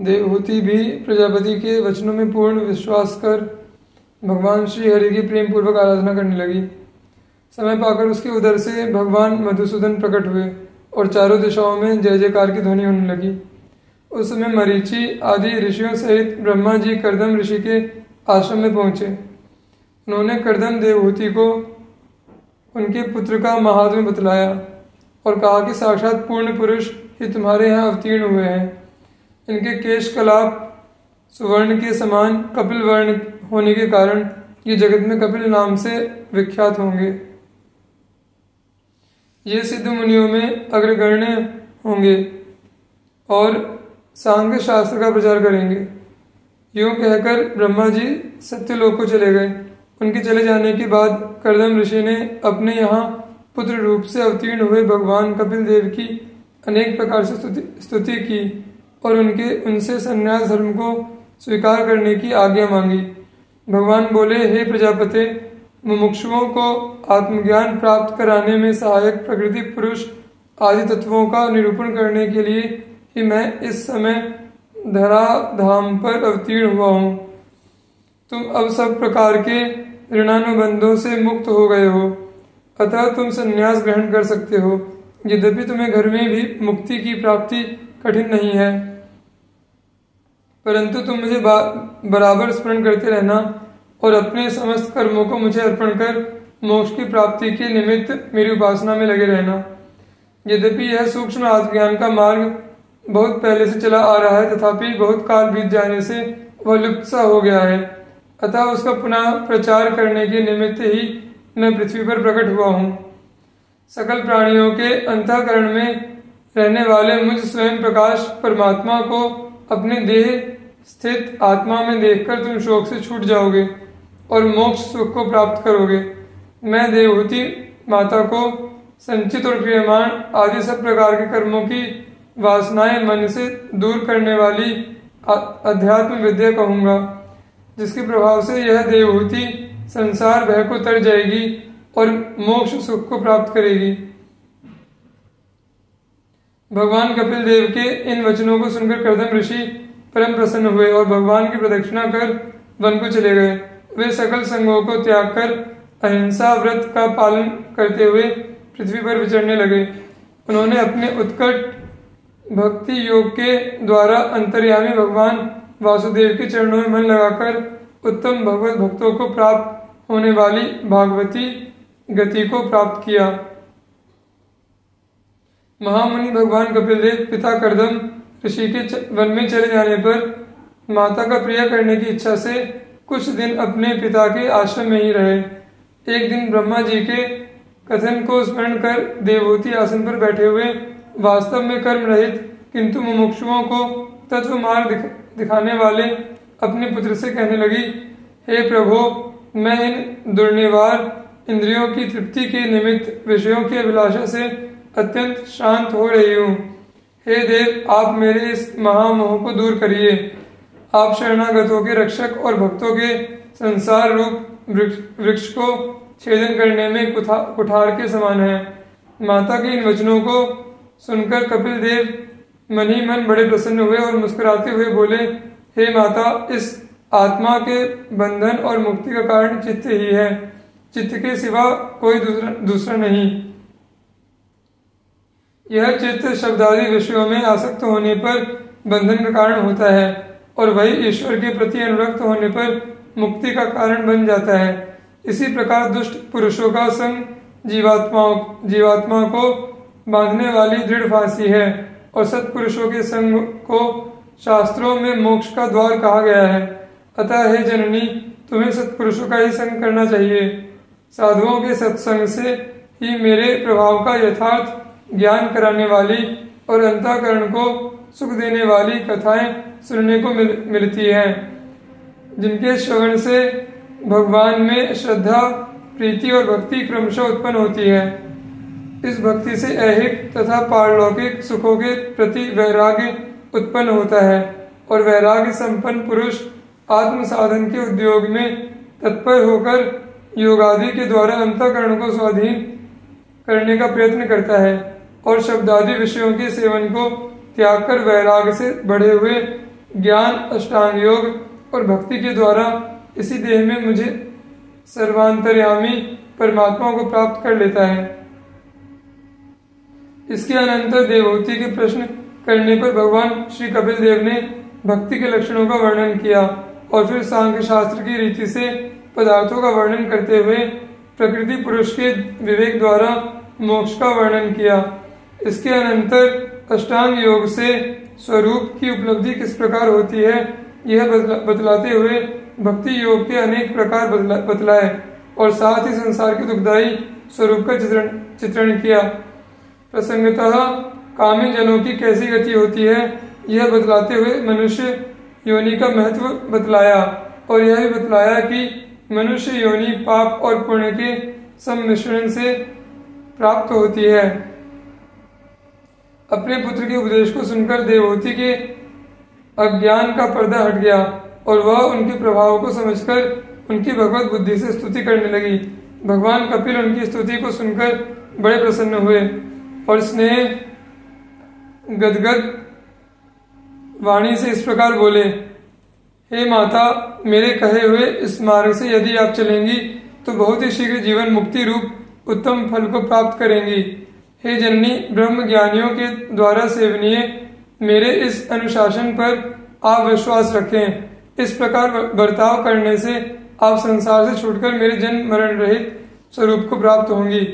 देवहूति भी प्रजापति के वचनों में पूर्ण विश्वास कर भगवान श्री हरि की प्रेम पूर्वक आराधना करने लगी। समय पाकर उसके उदर से भगवान मधुसूदन प्रकट हुए और चारों दिशाओं में जय जयकार की ध्वनि होने लगी। उस समय मरीचि आदि ऋषियों सहित ब्रह्मा जी कर्दम ऋषि के आश्रम में पहुंचे। उन्होंने कर्दम देवहूति को उनके पुत्र का महात्म्य बतलाया और कहा कि साक्षात पूर्ण पुरुष ही तुम्हारे यहाँ अवतीर्ण हुए हैं। इनके केश कलाप सुवर्ण के समान कपिल वर्ण होने के कारण ये जगत में कपिल नाम से विख्यात होंगे। ये सिद्ध मुनियों में अग्रगण्य होंगे और सांख्य शास्त्र का प्रचार करेंगे। यूं कहकर ब्रह्मा जी सत्यलोक को चले गए। उनके चले जाने के बाद कर्दम ऋषि ने अपने यहाँ पुत्र रूप से अवतीर्ण हुए भगवान कपिल देव की अनेक प्रकार से स्तुति की और उनसे संन्यास धर्म को स्वीकार करने की आज्ञा मांगी। भगवान बोले, हे प्रजापते, मुमुक्षुओं को आत्मज्ञान प्राप्त कराने में सहायक प्रकृति पुरुष आदि तत्वों का निरूपण करने के लिए ही मैं इस समय धरा धाम पर अवतीर्ण हुआ हूँ। तुम अब सब प्रकार के ऋणानुबंधों से मुक्त हो गए हो, अतः तुम संन्यास ग्रहण कर सकते हो। यद्यपि तुम्हें घर में भी मुक्ति की प्राप्ति कठिन नहीं है, परंतु तुम मुझे बराबर स्मरण करते रहना और अपने समस्त कर्मों को मुझे अर्पण कर मोक्ष की प्राप्ति के निमित्त मेरी उपासना में लगे रहना। यद्यपि यह सूक्ष्म आत्मज्ञान का मार्ग बहुत पहले से चला आ रहा है, तथापि बहुत काल बीत जाने से वह लुप्त सा हो गया है, अतः उसका पुनः प्रचार करने के निमित्त ही मैं पृथ्वी पर प्रकट हुआ हूँ। सकल प्राणियों के अंतःकरण में रहने वाले मुझ स्वयं प्रकाश परमात्मा को अपने देह स्थित आत्मा में देखकर तुम शोक से छूट जाओगे और मोक्ष सुख को प्राप्त करोगे। मैं देवहूति माता को संचित और क्रियमाण आदि सब प्रकार के कर्मों की वासनाएं मन से दूर करने वाली अध्यात्म विद्या कहूंगा, जिसके प्रभाव से यह देवहूति संसार भय को तर जाएगी और मोक्ष सुख को प्राप्त करेगी। भगवान कपिल देव के इन वचनों को सुनकर कर्दम ऋषि परम प्रसन्न हुए और भगवान की प्रदक्षिणा कर वन को चले गए। वे सकल संगों को त्याग कर अहिंसा व्रत का पालन करते हुए पृथ्वी पर विचरने लगे। उन्होंने अपने उत्कट भक्ति योग के द्वारा अंतर्यामी भगवान वासुदेव के चरणों में मन लगाकर उत्तम भगवत भक्तों को प्राप्त होने वाली भागवती गति को प्राप्त किया। महामुनि भगवान कपिल देव पिता कर्दम ऋषि के वन में चले जाने पर माता का प्रिय करने की इच्छा से कुछ दिन अपने पिता के आश्रम में ही रहे। एक दिन ब्रह्मा जी के कथन को स्मरण कर देवहूति आसन पर बैठे हुए वास्तव में कर्म रहित किंतु मुमुक्षुओं को तत्व मार्ग दिखाने वाले अपने पुत्र से कहने लगी, हे प्रभो, मैं इन दुर्निवार इंद्रियों की तृप्ति के निमित्त विषयों की अभिलाषा से अत्यंत शांत हो रही हूँ। हे देव, आप मेरे इस महामोह को दूर करिए। आप शरणागतों के रक्षक और भक्तों के संसार रूप वृक्ष को छेदन करने में कुठार के समान है। माता के इन वचनों को सुनकर कपिल देव मन ही मन बड़े प्रसन्न हुए और मुस्कुराते हुए बोले, हे माता, इस आत्मा के बंधन और मुक्ति का कारण चित्त ही है, चित्त के सिवा कोई दूसरा नहीं। यह चित्त शब्दादि विषयों में आसक्त होने पर बंधन का कारण होता है और वही ईश्वर के प्रति अनुरक्त होने पर मुक्ति का कारण बन जाता है। इसी प्रकार दुष्ट पुरुषों का संग जीवात्मा को बांधने वाली दृढ़ फांसी है और सत्पुरुषों के संग को शास्त्रों में मोक्ष का द्वार कहा गया है। अतः हे जननी, तुम्हें सत्पुरुषों का ही संग करना चाहिए। साधुओं के सत्संग से ही मेरे प्रभाव का यथार्थ ज्ञान कराने वाली और अंतःकरण को सुख देने वाली कथाएं सुनने को मिलती हैं, जिनके श्रवण से भगवान में श्रद्धा, प्रीति और भक्ति क्रमशः उत्पन्न होती है। इस भक्ति से ऐहिक तथा पारलौकिक सुखों के प्रति वैराग्य उत्पन्न होता है और वैराग्य संपन्न पुरुष आत्म साधन के उद्योग में तत्पर होकर योगादि के द्वारा अंतःकरण को स्वाधीन करने का प्रयत्न करता है और शब्दादि विषयों के सेवन को त्याग कर वैराग्य से बढ़े हुए ज्ञान, अष्टांग योग और भक्ति के द्वारा इसी देह में मुझे सर्वांतर्यामी परमात्मा को प्राप्त कर लेता है। इसके अनंतर देवहूति के प्रश्न करने पर भगवान श्री कपिल देव ने भक्ति के लक्षणों का वर्णन किया और फिर सांख्य शास्त्र की रीति से पदार्थों का वर्णन करते हुए प्रकृति पुरुष के विवेक द्वारा मोक्ष का वर्णन किया। इसके अनंतर अष्टांग योग से स्वरूप की उपलब्धि किस प्रकार होती है यह बतलाते हुए भक्ति योग के अनेक प्रकार बतलाए और साथ ही संसार के दुखदायी स्वरूप का चित्रण किया। प्रसंगतः कामी जनों की कैसी गति होती है यह बतलाते हुए मनुष्य योनि का महत्व बतलाया और यह भी बतलाया कि मनुष्य योनि पाप और पुण्य के सम्मिश्रण से प्राप्त होती है। अपने पुत्र के उपदेश को सुनकर देवहूति के अज्ञान का पर्दा हट गया और वह उनके प्रभाव को समझकर उनकी भगवत बुद्धि से स्तुति करने लगी। भगवान कपिल उनकी स्तुति को सुनकर बड़े प्रसन्न हुए और स्नेह गदगद वाणी से इस प्रकार बोले, हे माता, मेरे कहे हुए इस मार्ग से यदि आप चलेंगी तो बहुत ही शीघ्र जीवन मुक्ति रूप उत्तम फल को प्राप्त करेंगी। हे जननी, ब्रह्म ज्ञानियों के द्वारा सेवनीय मेरे इस अनुशासन पर आप विश्वास रखें। इस प्रकार बर्ताव करने से आप संसार से छूटकर मेरे जन्म मरण रहित स्वरूप को प्राप्त होंगी।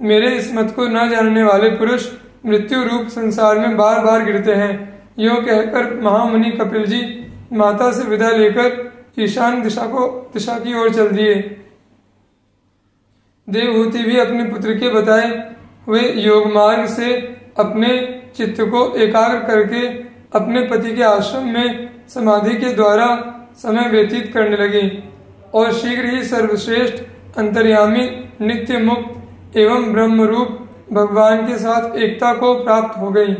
मेरे इस मत को न जानने वाले पुरुष मृत्यु रूप संसार में बार बार गिरते हैं। यूं कहकर महामुनि कपिल जी माता से विदा लेकर ईशान दिशा की ओर चल दिए। देवहूति भी अपने पुत्र के बताए हुए योग मार्ग से अपने चित्त को एकाग्र करके अपने पति के आश्रम में समाधि के द्वारा समय व्यतीत करने लगी और शीघ्र ही सर्वश्रेष्ठ अंतर्यामी नित्य मुक्त एवं ब्रह्म रूप भगवान के साथ एकता को प्राप्त हो गई।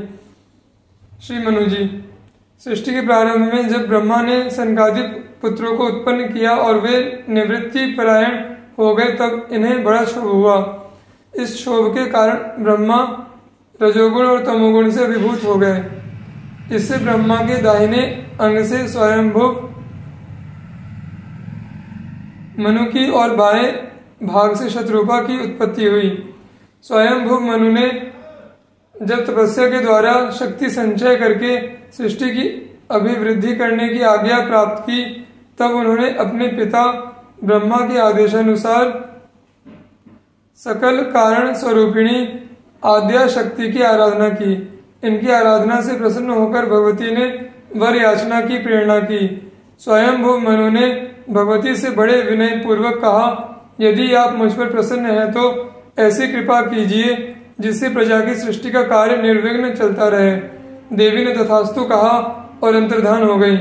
श्री मनु जी, सृष्टि के प्रारंभ में जब ब्रह्मा ने सनकादि पुत्रों को उत्पन्न किया और वे निवृत्ति परायण हो गए तब इन्हें बड़ा क्षोभ हुआ। इस क्षोभ के कारण ब्रह्मा रजोगुण और तमोगुण से अभिभूत हो गए। इससे ब्रह्मा के दाहिने अंग से स्वयंभुव मनु की और बाएं भाग से शत्रुपा की उत्पत्ति हुई। स्वयंभुव मनु ने जब तपस्या के द्वारा शक्ति संचय करके सृष्टि की अभिवृद्धि करने की आज्ञा प्राप्त की तब उन्होंने अपने पिता ब्रह्मा के आदेशानुसार सकल कारण स्वरूपिणी आद्या शक्ति की आराधना की। इनकी आराधना से प्रसन्न होकर भगवती ने वर याचना की प्रेरणा की। स्वयंभुव मनु ने भगवती से बड़े विनय पूर्वक कहा, यदि आप मुझ पर प्रसन्न हैं तो ऐसी कृपा कीजिए जिससे प्रजा की सृष्टि का कार्य निर्विघ्न चलता रहे। देवी ने तथास्तु कहा और अंतर्धान हो गई।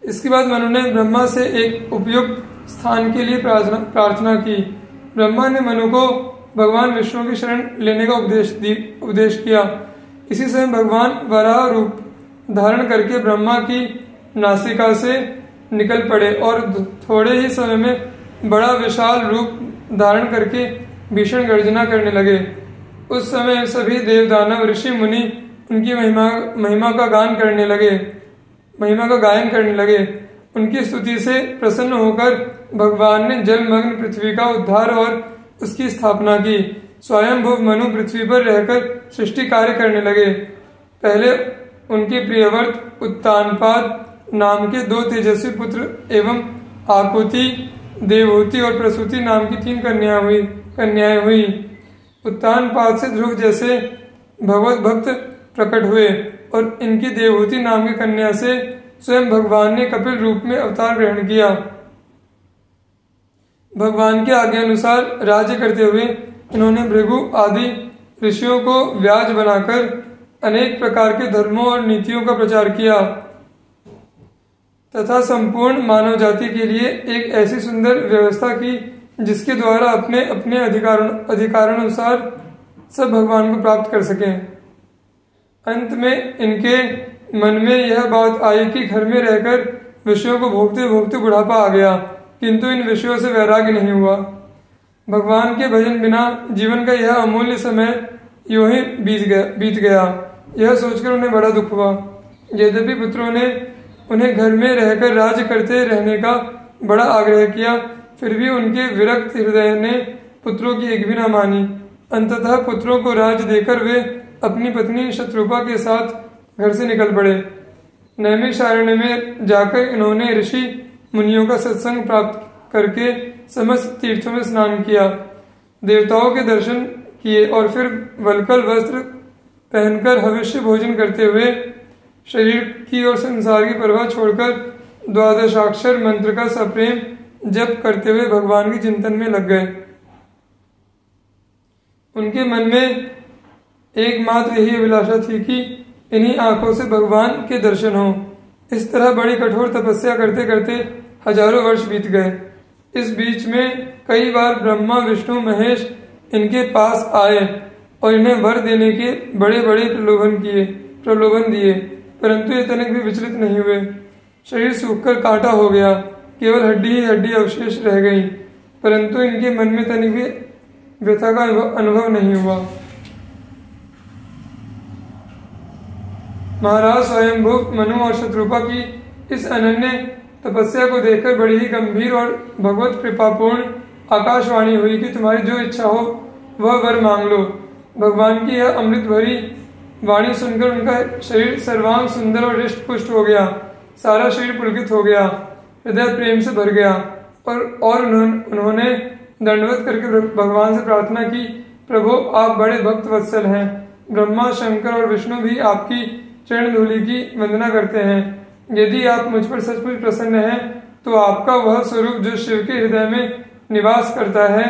इसके बाद मनु ने ब्रह्मा से एक उपयुक्त स्थान के लिए प्रार्थना की। ब्रह्मा ने मनु को भगवान विष्णु की शरण लेने का उपदेश किया। इसी समय भगवान वराह रूप धारण करके ब्रह्मा की नासिका से निकल पड़े और थोड़े ही समय में बड़ा विशाल रूप धारण करके भीषण गर्जना करने लगे। उस समय सभी देवदानव ऋषि मुनि उनकी महिमा का गायन करने लगे। उनकी स्तुति से प्रसन्न होकर भगवान ने जलमग्न पृथ्वी का उद्धार और उसकी स्थापना की। स्वयंभुव मनु पृथ्वी पर रहकर सृष्टि कार्य करने लगे। पहले उनके प्रियवर्त उत्तानपाद नाम के 2 तेजस्वी पुत्र एवं आकुति, देवहूति और प्रसूति नाम की 3 कन्याएं हुई। उत्तानपाद से ध्रुव जैसे भगवत भक्त प्रकट हुए और इनकी देवहूति नाम की कन्या से स्वयं भगवान ने कपिल रूप में अवतार ग्रहण किया। भगवान के आज्ञानुसार राज्य करते हुए इन्होंने भृगु आदि ऋषियों को व्याज बनाकर अनेक प्रकार के धर्मों और नीतियों का प्रचार किया तथा संपूर्ण मानव जाति के लिए एक ऐसी सुंदर व्यवस्था की जिसके द्वारा अपने अपने अधिकारानुसार सब भगवान को प्राप्त कर सकें। अंत में इनके मन में यह बात आई कि घर में रहकर विषयों को भोगते भोगते बुढ़ापा आ गया, किंतु इन विषयों से वैराग्य नहीं हुआ। भगवान के भजन बिना जीवन का यह अमूल्य समय यूं ही बीत गया। यह सोचकर उन्हें बड़ा दुख हुआ। यद्यपि पुत्रों ने उन्हें घर में रहकर राज्य करते रहने का बड़ा आग्रह किया, फिर भी उनके विरक्त हृदय ने पुत्रों की एक भी न मानी। अंततः पुत्रों को राज्य देकर वे अपनी पत्नी शत्रुपा के साथ घर से निकल पड़े। नैमिषारण्य में जाकर इन्होंने ऋषि मुनियों का सत्संग प्राप्त करके समस्त तीर्थों में स्नान किया, देवताओं के दर्शन किए और फिर वल्कल वस्त्र पहनकर हविष्य भोजन करते हुए शरीर की और संसार की परवाह छोड़कर द्वादशाक्षर मंत्र का सप्रेम जप करते हुए भगवान के चिंतन में लग गए। उनके मन में एकमात्र यही अभिलाषा थी कि इन्हीं आंखों से भगवान के दर्शन हो। इस तरह बड़ी कठोर तपस्या करते करते हजारों वर्ष बीत गए। इस बीच में कई बार ब्रह्मा विष्णु महेश इनके पास आए और इन्हें वर देने के बड़े बड़े प्रलोभन दिए, परंतु ये तनिक भी विचलित नहीं हुए। शरीर सूखकर कांटा हो गया, केवल हड्डी ही हड्डी अवशेष रह गई, परंतु इनके मन में तनिक भी व्यथा का अनुभव नहीं हुआ। महाराज स्वयंभुव मनु और शत्रुपा की इस अनन्य तपस्या को देखकर बड़ी ही गंभीर और भगवत कृपापूर्ण आकाशवाणी हुई कि तुम्हारी जो इच्छा हो वह वर मांग लो। भगवान की यह अमृत भरी वाणी सुनकर उनका शरीर सर्वांग सुंदर और हृष्ट पुष्ट हो गया, सारा शरीर पुलकित हो गया, हृदय प्रेम से भर गया और उन्होंने दंडवत करके भगवान से प्रार्थना की, प्रभु आप बड़े भक्त वत्सल हैं। ब्रह्मा शंकर और विष्णु भी आपकी चरण धूलि की वंदना करते हैं। यदि आप मुझ पर सचमुच प्रसन्न हैं तो आपका वह स्वरूप जो शिव के हृदय में निवास करता है,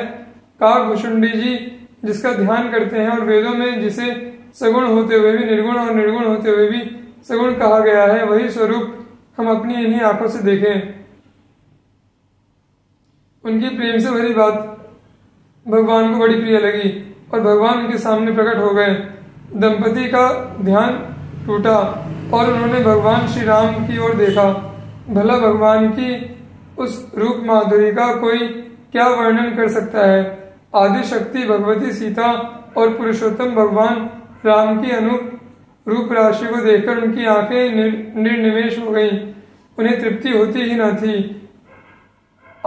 काकभुषुंडी जी जिसका ध्यान करते हैं और वेदों में जिसे सगुण होते हुए भी निर्गुण और निर्गुण होते हुए भी सगुण कहा गया है, वही स्वरूप हम अपनी इन्हीं आंखों से देखें। उनकी प्रेम से भरी बात भगवान को बड़ी प्रिय लगी और भगवान उनके सामने प्रकट हो गए। दंपति का ध्यान टूटा और उन्होंने भगवान श्री राम की ओर देखा। भला भगवान की उस रूप माधुरी का कोई क्या वर्णन कर सकता है। आदि शक्ति भगवती सीता और पुरुषोत्तम भगवान राम की अनूप रूप राशि को देखकर उनकी आंखें निर्निमेष हो गईं। उन्हें तृप्ति होती ही न थी।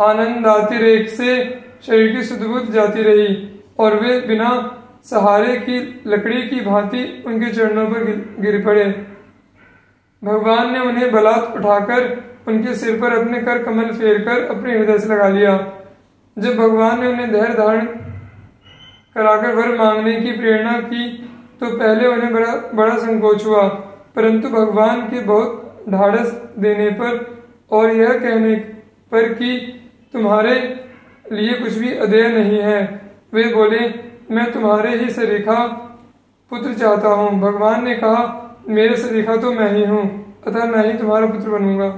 आनंदातिरेक से शरीर की सुधबुद्ध जाती रही और वे बिना सहारे की लकड़ी की भांति उनके चरणों पर गिर पड़े। भगवान ने उन्हें बलात् उठाकर उनके सिर पर अपने कर कमल फेरकर अपने हृदय से लगा लिया। जब भगवान ने उन्हें धैर्य धारण कराकर वर मांगने की प्रेरणा की तो पहले उन्हें बड़ा संकोच हुआ, परंतु भगवान के बहुत ढाढ़स देने पर और यह कहने पर कि तुम्हारे लिए कुछ भी अदेय नहीं है, वे बोले, मैं तुम्हारे ही सरीखा पुत्र चाहता हूँ। भगवान ने कहा, मेरे सरीखा तो मैं ही हूँ, अतः मैं ही तुम्हारा पुत्र बनूंगा।